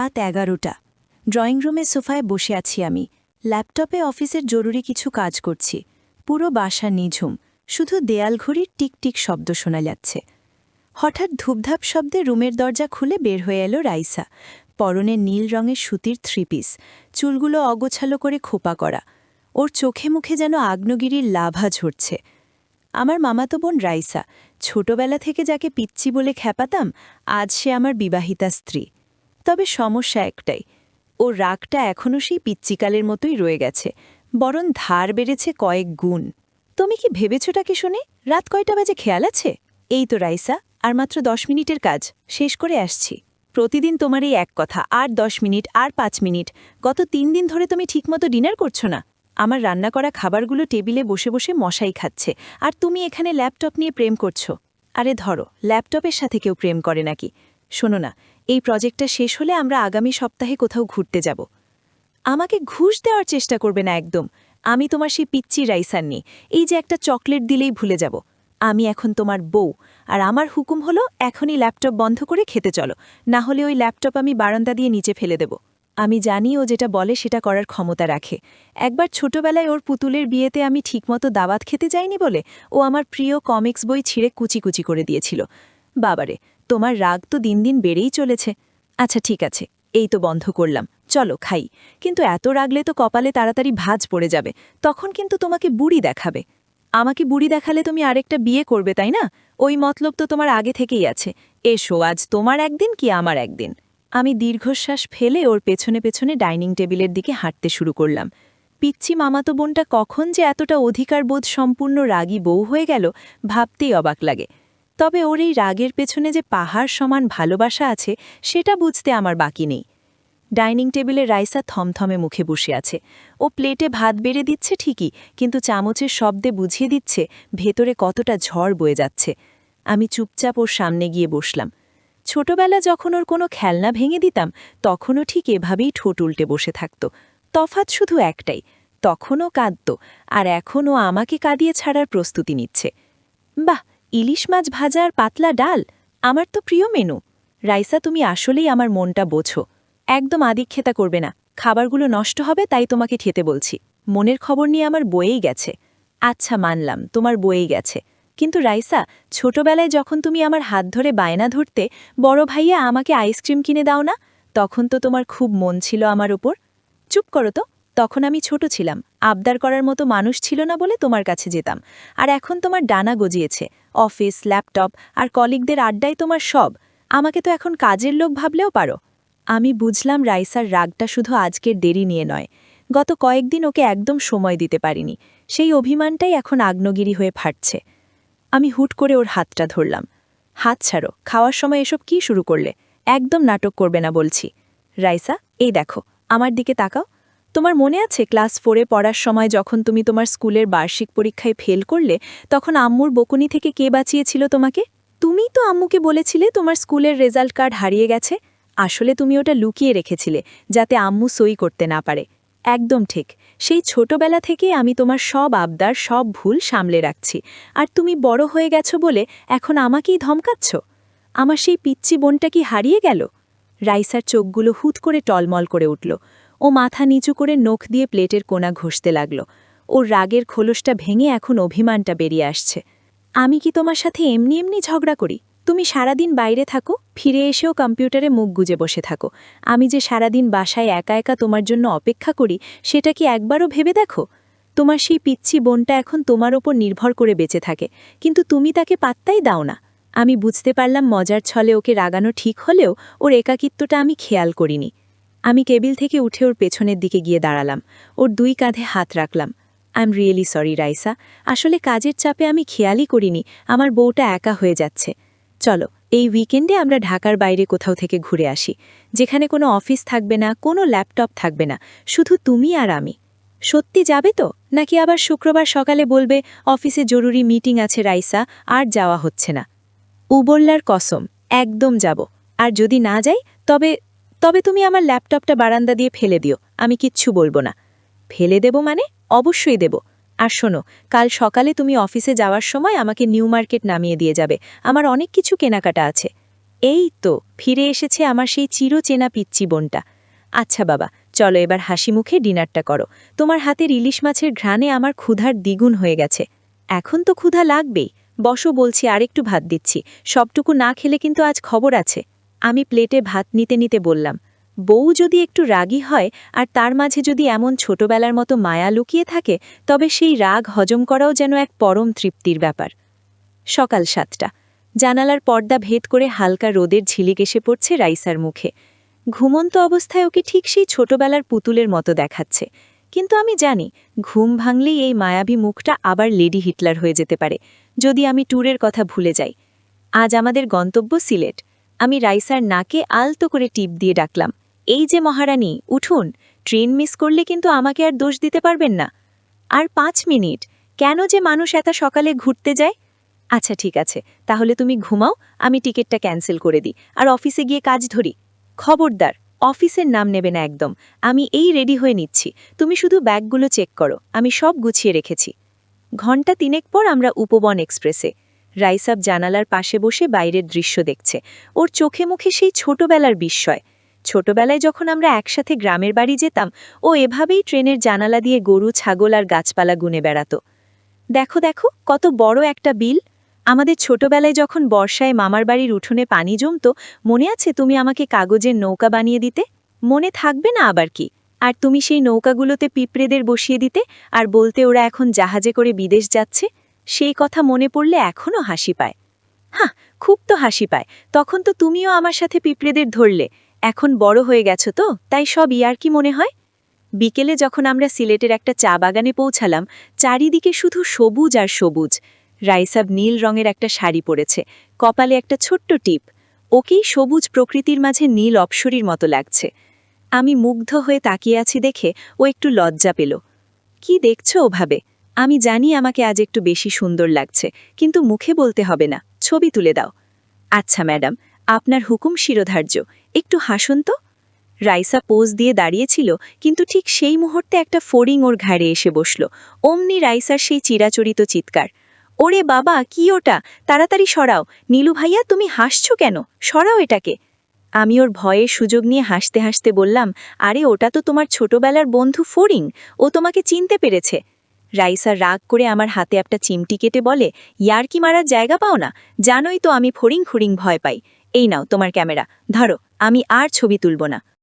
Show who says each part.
Speaker 1: রাত ১১টা। ড্রয়িং রুমে সোফায় বসে আছি আমি। ল্যাপটপে অফিসের জরুরি কিছু কাজ করছি। পুরো বাসা নিঝুম, শুধু দেয়াল ঘড়ির টিকটিক শব্দ শোনা যাচ্ছে। হঠাৎ ধূপধাপ শব্দে রুমের দরজা খুলে বের হয়ে এলো রাইসা। পরনে নীল রঙের সুতির থ্রিপিস, চুলগুলো অগোছালো করে খোপা করা। ওর চোখে মুখে যেন আগ্নেয়গিরির লাভা ঝরছে। আমার মামাতো বোন রাইসা, ছোটবেলা থেকে যাকে পিচ্চি বলে খ্যাপাতাম, আজ সে আমার বিবাহিতা স্ত্রী। তবে সমস্যা একটাই, ওর রাগটা এখনও সেই পিচ্চিকালের মতোই রয়ে গেছে, বরং ধার বেড়েছে কয়েক গুণ। তুমি কি ভেবেছোটাকে শুনে? রাত কয়টা বাজে খেয়াল আছে? এই তো রাইসা, আর মাত্র 10 মিনিটের কাজ, শেষ করে আসছি। প্রতিদিন তোমার এই এক কথা, আর 10 মিনিট, আর 5 মিনিট। গত 3 দিন ধরে তুমি ঠিকমতো ডিনার করছো না। আমার রান্না করা খাবারগুলো টেবিলে বসে বসে মশাই খাচ্ছে, আর তুমি এখানে ল্যাপটপ নিয়ে প্রেম করছো। আরে ধরো, ল্যাপটপের সাথে কেউ প্রেম করে নাকি? শোনো না, এই প্রজেক্টটা শেষ হলে আমরা আগামী সপ্তাহে কোথাও ঘুরতে যাব। আমাকে ঘুষ দেওয়ার চেষ্টা করবে না একদম। আমি তোমার সেই পিচ্চি রাইসার নি, এই যে একটা চকলেট দিলেই ভুলে যাব। আমি এখন তোমার বউ, আর আমার হুকুম হলো এখনই ল্যাপটপ বন্ধ করে খেতে চলো, না হলে ওই ল্যাপটপ আমি বারান্দা দিয়ে নিচে ফেলে দেব। আমি জানি ও যেটা বলে সেটা করার ক্ষমতা রাখে। একবার ছোটবেলায় ওর পুতুলের বিয়েতে আমি ঠিকমতো দাওয়াত খেতে যাইনি বলে ও আমার প্রিয় কমিক্স বই ছিঁড়ে কুচি কুচি করে দিয়েছিল। বাবারে, তোমার রাগ তো দিন দিন বেড়েই চলেছে। আচ্ছা ঠিক আছে, এই তো বন্ধ করলাম, চলো খাই। কিন্তু এত রাগলে তো কপালে তাড়াতাড়ি ভাঁজ পড়ে যাবে, তখন কিন্তু তোমাকে বুড়ি দেখাবে। আমাকে বুড়ি দেখালে তুমি আরেকটা বিয়ে করবে, তাই না? ওই মতলব তো তোমার আগে থেকেই আছে। এসো, আজ তোমার একদিন কি আমার একদিন। আমি দীর্ঘশ্বাস ফেলে ওর পেছনে পেছনে ডাইনিং টেবিলের দিকে হাঁটতে শুরু করলাম। পিচ্চি মামাতো বোনটা কখন যে এতটা অধিকারবোধ সম্পূর্ণ রাগী বউ হয়ে গেল, ভাবতেই অবাক লাগে। তবে ওর এই রাগের পেছনে যে পাহাড় সমান ভালোবাসা আছে, সেটা বুঝতে আমার বাকি নেই। ডাইনিং টেবিলে রাইসা থমথমে মুখে বসে আছে। ও প্লেটে ভাত বেড়ে দিচ্ছে ঠিকই, কিন্তু চামচের শব্দে বুঝিয়ে দিচ্ছে ভেতরে কতটা ঝড় বয়ে যাচ্ছে। আমি চুপচাপ ওর সামনে গিয়ে বসলাম। ছোটবেলা যখন ওর কোনো খেলনা ভেঙে দিতাম, তখনও ঠিক এভাবেই ঠোঁট উল্টে বসে থাকত। তফাৎ শুধু একটাই, তখনও কাঁদত, আর এখনও আমাকে কাঁদিয়ে ছাড়ার প্রস্তুতি নিচ্ছে। বাহ, ইলিশ মাছ ভাজা আর পাতলা ডাল, আমার তো প্রিয় মেনু। রাইসা, তুমি আসলেই আমার মনটা বোঝো। একদম আদিক্ষেতা করবে না, খাবারগুলো নষ্ট হবে তাই তোমাকে খেতে বলছি। মনের খবর নিয়ে আমার বয়েই গেছে। আচ্ছা মানলাম, তোমার বয়েই গেছে। কিন্তু রাইসা, ছোটবেলায় যখন তুমি আমার হাত ধরে বায়না ধরতে, বড় ভাইয়া আমাকে আইসক্রিম কিনে দাও না, তখন তো তোমার খুব মন ছিল আমার ওপর। চুপ করো তো, তখন আমি ছোট ছিলাম, আবদার করার মতো মানুষ ছিল না বলে তোমার কাছে যেতাম। আর এখন তোমার ডানা গজিয়েছে, অফিস, ল্যাপটপ আর কলিগদের আড্ডায় তোমার সব। আমাকে তো এখন কাজের লোক ভাবলেও পারো। আমি বুঝলাম রাইসার রাগটা শুধু আজকের দেরি নিয়ে নয়। গত কয়েকদিন ওকে একদম সময় দিতে পারিনি, সেই অভিমানটাই এখন আগ্নেয়গিরি হয়ে ফাটছে। আমি হুট করে ওর হাতটা ধরলাম। হাত ছাড়ো, খাওয়ার সময় এসব কি শুরু করলে? একদম নাটক করবে না বলছি। রাইসা, এই দেখো, আমার দিকে তাকাও। তোমার মনে আছে ক্লাস 4-এ পড়ার সময় যখন তুমি তোমার স্কুলের বার্ষিক পরীক্ষায় ফেল করলে, তখন আম্মুর বকুনি থেকে কে বাঁচিয়েছিল তোমাকে? তুমিই তো আম্মুকে বলেছিলে তোমার স্কুলের রেজাল্ট কার্ড হারিয়ে গেছে। আসলে তুমি ওটা লুকিয়ে রেখেছিলে, যাতে আম্মু সই করতে না পারে। একদম ঠিক, সেই ছোটবেলা থেকে আমি তোমার সব আবদার, সব ভুল সামলে রাখছি। আর তুমি বড় হয়ে গেছো বলে এখন আমাকেই ধমকাচ্ছ? আমার সেই পিচ্চি বোনটা কি হারিয়ে গেল? রাইসার চোখগুলো হুট করে টলমল করে উঠল। ও মাথা নিচু করে নখ দিয়ে প্লেটের কোণা ঘষতে লাগল। ওর রাগের খোলসটা ভেঙে এখন অভিমানটা বেরিয়ে আসছে। আমি কি তোমার সাথে এমনি এমনি ঝগড়া করি? তুমি সারাদিন বাইরে থাকো, ফিরে এসেও কম্পিউটারে মুখ গুজে বসে থাকো। আমি যে সারাদিন বাসায় একা একা তোমার জন্য অপেক্ষা করি, সেটা কি একবারও ভেবে দেখো? তোমার সেই পিচ্চি বোনটা এখন তোমার ওপর নির্ভর করে বেঁচে থাকে, কিন্তু তুমি তাকে পাত্তাই দাও না। আমি বুঝতে পারলাম মজার ছলে ওকে রাগানো ঠিক হলেও ওর একাকিত্বটা আমি খেয়াল করিনি। আমি টেবিল থেকে উঠে ওর পেছনের দিকে গিয়ে দাঁড়ালাম। ওর 2 কাঁধে হাত রাখলাম। I am really sorry Raisa, আসলে কাজের চাপে আমি খেয়ালই করিনি আমার বউটা একা হয়ে যাচ্ছে। চলো, এই উইকেন্ডে আমরা ঢাকার বাইরে কোথাও থেকে ঘুরে আসি, যেখানে কোনো অফিস থাকবে না, কোনো ল্যাপটপ থাকবে না, শুধু তুমি আর আমি। সত্যি যাবে তো, নাকি আবার শুক্রবার সকালে বলবে অফিসে জরুরি মিটিং আছে রাইসা, আর যাওয়া হচ্ছে না? উবল্লার কসম, একদম যাব। আর যদি না যাই, তবে তবে তুমি আমার ল্যাপটপটা বারান্দা দিয়ে ফেলে দিও, আমি কিচ্ছু বলবো না। ফেলে দেব মানে? অবশ্যই দেব। আর শোনো, কাল সকালে তুমি অফিসে যাওয়ার সময় আমাকে নিউ মার্কেট নামিয়ে দিয়ে যাবে, আমার অনেক কিছু কেনাকাটা আছে। এই তো ফিরে এসেছে আমার সেই চিরচেনা পিচ্চি বোনটা। আচ্ছা বাবা, চলো এবার হাসি মুখে ডিনারটা করো। তোমার হাতের ইলিশ মাছের ঘ্রাণে আমার ক্ষুধার দ্বিগুণ হয়ে গেছে। এখন তো ক্ষুধা লাগবেই। বসো বলছি, আরেকটু ভাত দিচ্ছি। সবটুকু না খেলে কিন্তু আজ খবর আছে। আমি প্লেটে ভাত নিতে নিতে বললাম, বউ যদি একটু রাগী হয় আর তার মাঝে যদি এমন ছোটবেলার মতো মায়া লুকিয়ে থাকে, তবে সেই রাগ হজম করাও যেন এক পরম তৃপ্তির ব্যাপার। সকাল 7টা। জানালার পর্দা ভেদ করে হালকা রোদের ঝিলিক এসে পড়ছে রাইসার মুখে। ঘুমন্ত অবস্থায় ওকে ঠিক সেই ছোটবেলার পুতুলের মতো দেখাচ্ছে। কিন্তু আমি জানি, ঘুম ভাঙলেই এই মায়াবী মুখটা আবার লেডি হিটলার হয়ে যেতে পারে, যদি আমি ট্যুরের কথা ভুলে যাই। আজ আমাদের গন্তব্য সিলেট। আমি রাইসার নাকে আলতো করে টিপ দিয়ে ডাকলাম, এই যে মহারানী, উঠুন। ট্রেন মিস করলে কিন্তু আমাকে আর দোষ দিতে পারবেন না। আর 5 মিনিট? কেন যে মানুষ এত সকালে ঘুরতে যায়? আচ্ছা ঠিক আছে, তাহলে তুমি ঘুমাও, আমি টিকিটটা ক্যান্সেল করে দিই আর অফিসে গিয়ে কাজ ধরি। খবরদার, অফিসের নাম নেবে না একদম। আমি এই রেডি হয়ে নিচ্ছি, তুমি শুধু ব্যাগগুলো চেক করো, আমি সব গুছিয়ে রেখেছি। ঘণ্টা 3 পর আমরা উপবন এক্সপ্রেসে। রাইসাব জানালার পাশে বসে বাইরের দৃশ্য দেখছে। ওর চোখে মুখে সেই ছোটবেলার বিস্ময়। ছোটবেলায় যখন আমরা একসাথে গ্রামের বাড়ি যেতাম, ও এভাবেই ট্রেনের জানালা দিয়ে গরু, ছাগল আর গাছপালা গুনে বেড়াত। দেখো দেখো, কত বড় একটা বিল। আমাদের ছোটবেলায় যখন বর্ষায় মামার বাড়ির উঠোনে পানি জমত, মনে আছে তুমি আমাকে কাগজের নৌকা বানিয়ে দিতে? মনে থাকবে না আবার কি? আর তুমি সেই নৌকাগুলোতে পিঁপড়েদের বসিয়ে দিতে আর বলতে ওরা এখন জাহাজে করে বিদেশ যাচ্ছে। সেই কথা মনে পড়লে এখনও হাসি পায়। হ্যাঁ, খুব তো হাসি পায়। তখন তো তুমিও আমার সাথে পিঁপড়েদের ধরলে। এখন বড় হয়ে গেছো তো, তাই সব ইয়ার্কি মনে হয়। বিকেলে যখন আমরা সিলেটের একটা চা বাগানে পৌঁছালাম, চারিদিকে শুধু সবুজ আর সবুজ। রাইসাব নীল রঙের একটা শাড়ি পরেছে, কপালে একটা ছোট্ট টিপ। ওকেই সবুজ প্রকৃতির মাঝে নীল অপসরীর মতো লাগছে। আমি মুগ্ধ হয়ে তাকিয়ে আছি দেখে ও একটু লজ্জা পেল। কি দেখছো ওভাবে? আমি জানি আমাকে আজ একটু বেশি সুন্দর লাগছে, কিন্তু মুখে বলতে হবে না, ছবি তুলে দাও। আচ্ছা ম্যাডাম, আপনার হুকুম শিরোধার্য। একটু হাসুন তো। রাইসা পোজ দিয়ে দাঁড়িয়েছিল, কিন্তু ঠিক সেই মুহূর্তে একটা ফড়িং ওর ঘাড়ে এসে বসল। অমনি রাইসার সেই চিরাচরিত চিৎকার, ওরে বাবা, কি ওটা? তাড়াতাড়ি সরাও। নীলু ভাইয়া, তুমি হাসছো কেন? সরাও এটাকে। আমি ওর ভয়ের সুযোগ নিয়ে হাসতে হাসতে বললাম, আরে ওটা তো তোমার ছোটবেলার বন্ধু ফড়িং, ও তোমাকে চিনতে পেরেছে। রাইসা রাগ করে আমার হাতে একটা চিমটি কেটে বলে, ইয়ার্কি মারার জায়গা পাও না? জানোই তো আমি ফড়িং ভয় পাই। এই নাও তোমার ক্যামেরা, ধরো, আমি আর ছবি তুলব না।